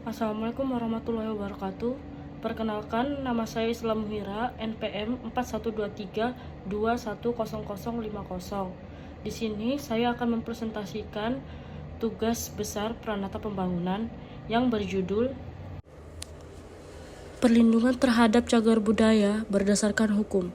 Assalamualaikum warahmatullahi wabarakatuh. Perkenalkan, nama saya Islam Muhira, NPM 4123210050. Di sini saya akan mempresentasikan tugas besar Pranata Pembangunan yang berjudul Perlindungan terhadap Cagar Budaya berdasarkan Hukum.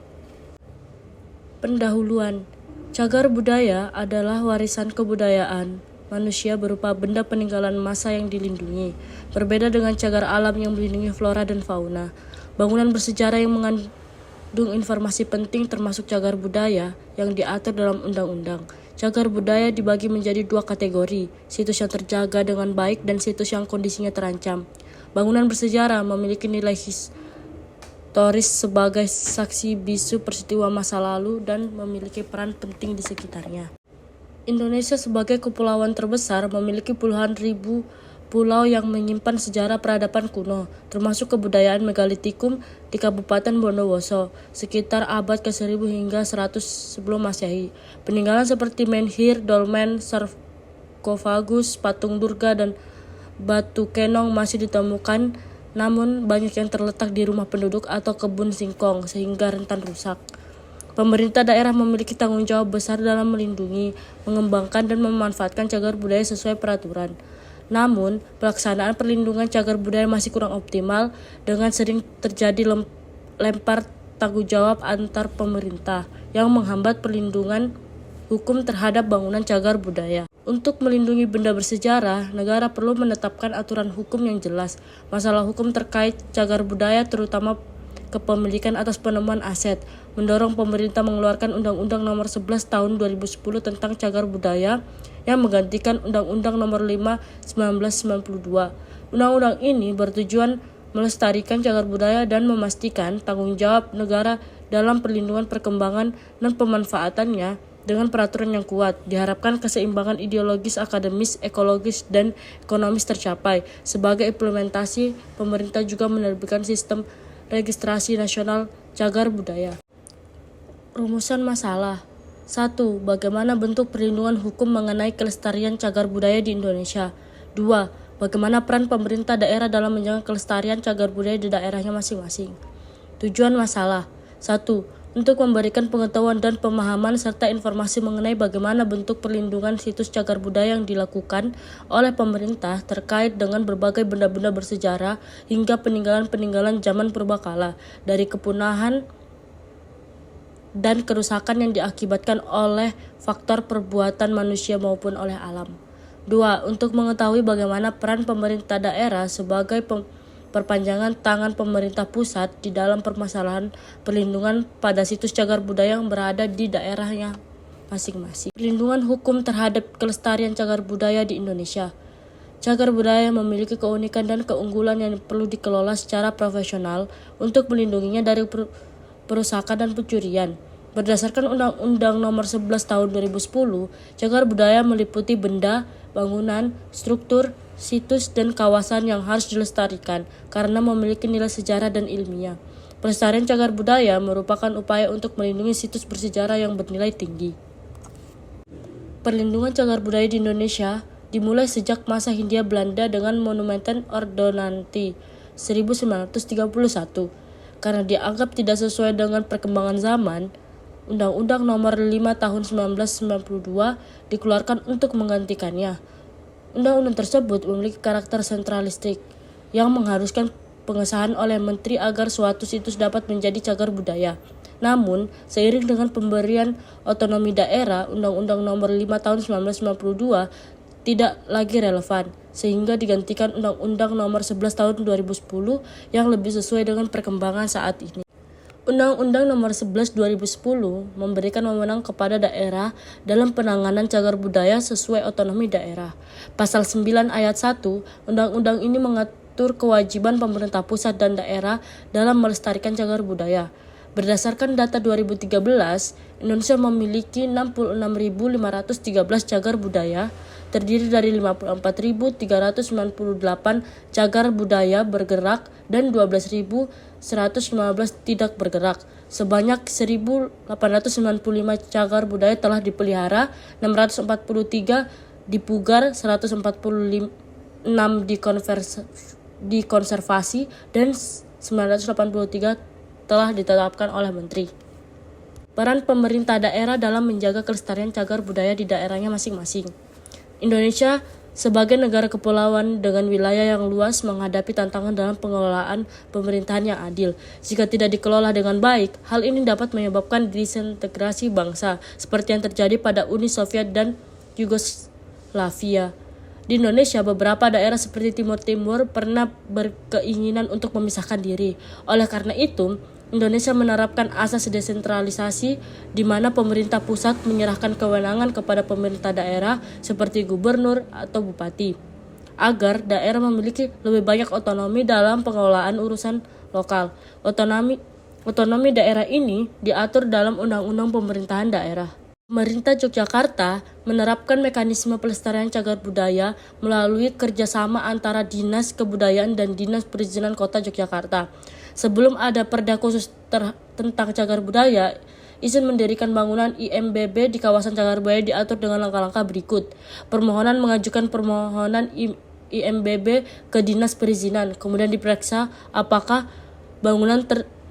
Pendahuluan. Cagar budaya adalah warisan kebudayaan manusia berupa benda peninggalan masa yang dilindungi. Berbeda dengan cagar alam yang melindungi flora dan fauna. Bangunan bersejarah yang mengandung informasi penting termasuk cagar budaya yang diatur dalam undang-undang. Cagar budaya dibagi menjadi dua kategori, situs yang terjaga dengan baik dan situs yang kondisinya terancam. Bangunan bersejarah memiliki nilai historis sebagai saksi bisu peristiwa masa lalu dan memiliki peran penting di sekitarnya. Indonesia sebagai kepulauan terbesar memiliki puluhan ribu pulau yang menyimpan sejarah peradaban kuno, termasuk kebudayaan megalitikum di Kabupaten Bondowoso sekitar abad ke-1000 hingga 100 sebelum Masehi. Peninggalan seperti menhir, dolmen, sarkofagus, patung Durga, dan batu kenong masih ditemukan, namun banyak yang terletak di rumah penduduk atau kebun singkong sehingga rentan rusak. Pemerintah daerah memiliki tanggung jawab besar dalam melindungi, mengembangkan, dan memanfaatkan cagar budaya sesuai peraturan. Namun, pelaksanaan perlindungan cagar budaya masih kurang optimal dengan sering terjadi lempar tanggung jawab antar pemerintah yang menghambat perlindungan hukum terhadap bangunan cagar budaya. Untuk melindungi benda bersejarah, negara perlu menetapkan aturan hukum yang jelas. Masalah hukum terkait cagar budaya terutama kepemilikan atas penemuan aset, mendorong pemerintah mengeluarkan Undang-Undang Nomor 11 Tahun 2010 tentang cagar budaya yang menggantikan Undang-Undang Nomor 5 1992. Undang-undang ini bertujuan melestarikan cagar budaya dan memastikan tanggung jawab negara dalam perlindungan, perkembangan, dan pemanfaatannya dengan peraturan yang kuat. Diharapkan keseimbangan ideologis, akademis, ekologis, dan ekonomis tercapai. Sebagai implementasi, pemerintah juga menerbitkan sistem registrasi nasional cagar budaya. Rumusan masalah. 1. Bagaimana bentuk perlindungan hukum mengenai kelestarian cagar budaya di Indonesia? 2. Bagaimana peran pemerintah daerah dalam menjaga kelestarian cagar budaya di daerahnya masing-masing? Tujuan masalah. 1. Untuk memberikan pengetahuan dan pemahaman serta informasi mengenai bagaimana bentuk perlindungan situs cagar budaya yang dilakukan oleh pemerintah terkait dengan berbagai benda-benda bersejarah hingga peninggalan-peninggalan zaman purbakala dari kepunahan dan kerusakan yang diakibatkan oleh faktor perbuatan manusia maupun oleh alam. 2. Untuk mengetahui bagaimana peran pemerintah daerah sebagai perpanjangan tangan pemerintah pusat di dalam permasalahan perlindungan pada situs cagar budaya yang berada di daerahnya masing-masing. Perlindungan hukum terhadap kelestarian cagar budaya di Indonesia. Cagar budaya memiliki keunikan dan keunggulan yang perlu dikelola secara profesional untuk melindunginya dari perusakan dan pencurian. Berdasarkan Undang-Undang Nomor 11 Tahun 2010, cagar budaya meliputi benda, bangunan, struktur, situs, dan kawasan yang harus dilestarikan karena memiliki nilai sejarah dan ilmiah. Pelestarian cagar budaya merupakan upaya untuk melindungi situs bersejarah yang bernilai tinggi. Perlindungan cagar budaya di Indonesia dimulai sejak masa Hindia Belanda dengan Monumenten Ordonanti 1931. Karena dianggap tidak sesuai dengan perkembangan zaman, Undang-Undang Nomor 5 Tahun 1992 dikeluarkan untuk menggantikannya. Undang-undang tersebut memiliki karakter sentralistik yang mengharuskan pengesahan oleh menteri agar suatu situs dapat menjadi cagar budaya. Namun, seiring dengan pemberian otonomi daerah, Undang-Undang Nomor 5 Tahun 1992 tidak lagi relevan, sehingga digantikan Undang-Undang Nomor 11 Tahun 2010 yang lebih sesuai dengan perkembangan saat ini. Undang-Undang Nomor 11 2010 memberikan wewenang kepada daerah dalam penanganan cagar budaya sesuai otonomi daerah. Pasal 9 ayat 1 Undang-Undang ini mengatur kewajiban pemerintah pusat dan daerah dalam melestarikan cagar budaya. Berdasarkan data 2013, Indonesia memiliki 66.513 cagar budaya, terdiri dari 54.398 cagar budaya bergerak dan 12.115 tidak bergerak. Sebanyak 1.895 cagar budaya telah dipelihara, 643 dipugar, 146 dikonservasi dikonservasi dan 1983 telah ditetapkan oleh Menteri. Peran pemerintah daerah dalam menjaga kelestarian cagar budaya di daerahnya masing-masing. Indonesia sebagai negara kepulauan dengan wilayah yang luas menghadapi tantangan dalam pengelolaan pemerintahan yang adil. Jika tidak dikelola dengan baik, hal ini dapat menyebabkan disintegrasi bangsa, seperti yang terjadi pada Uni Soviet dan Yugoslavia. Di Indonesia, beberapa daerah seperti Timur Timur pernah berkeinginan untuk memisahkan diri. Oleh karena itu, Indonesia menerapkan asas desentralisasi di mana pemerintah pusat menyerahkan kewenangan kepada pemerintah daerah seperti gubernur atau bupati, agar daerah memiliki lebih banyak otonomi dalam pengelolaan urusan lokal. Otonomi daerah ini diatur dalam Undang-Undang Pemerintahan Daerah. Pemerintah Yogyakarta menerapkan mekanisme pelestarian cagar budaya melalui kerjasama antara Dinas Kebudayaan dan Dinas Perizinan Kota Yogyakarta. Sebelum ada perda khusus tentang cagar budaya, izin mendirikan bangunan IMBB di kawasan cagar budaya diatur dengan langkah-langkah berikut. Permohonan mengajukan permohonan IMBB ke Dinas Perizinan, kemudian diperiksa apakah bangunan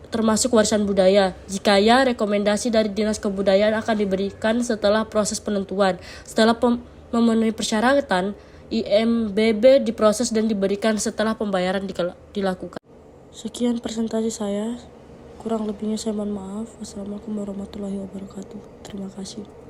termasuk warisan budaya. Jika ya, rekomendasi dari Dinas Kebudayaan akan diberikan setelah proses penentuan. Setelah memenuhi persyaratan, IMBB diproses dan diberikan setelah pembayaran dilakukan. Sekian presentasi saya. Kurang lebihnya saya mohon maaf. Wassalamualaikum warahmatullahi wabarakatuh. Terima kasih.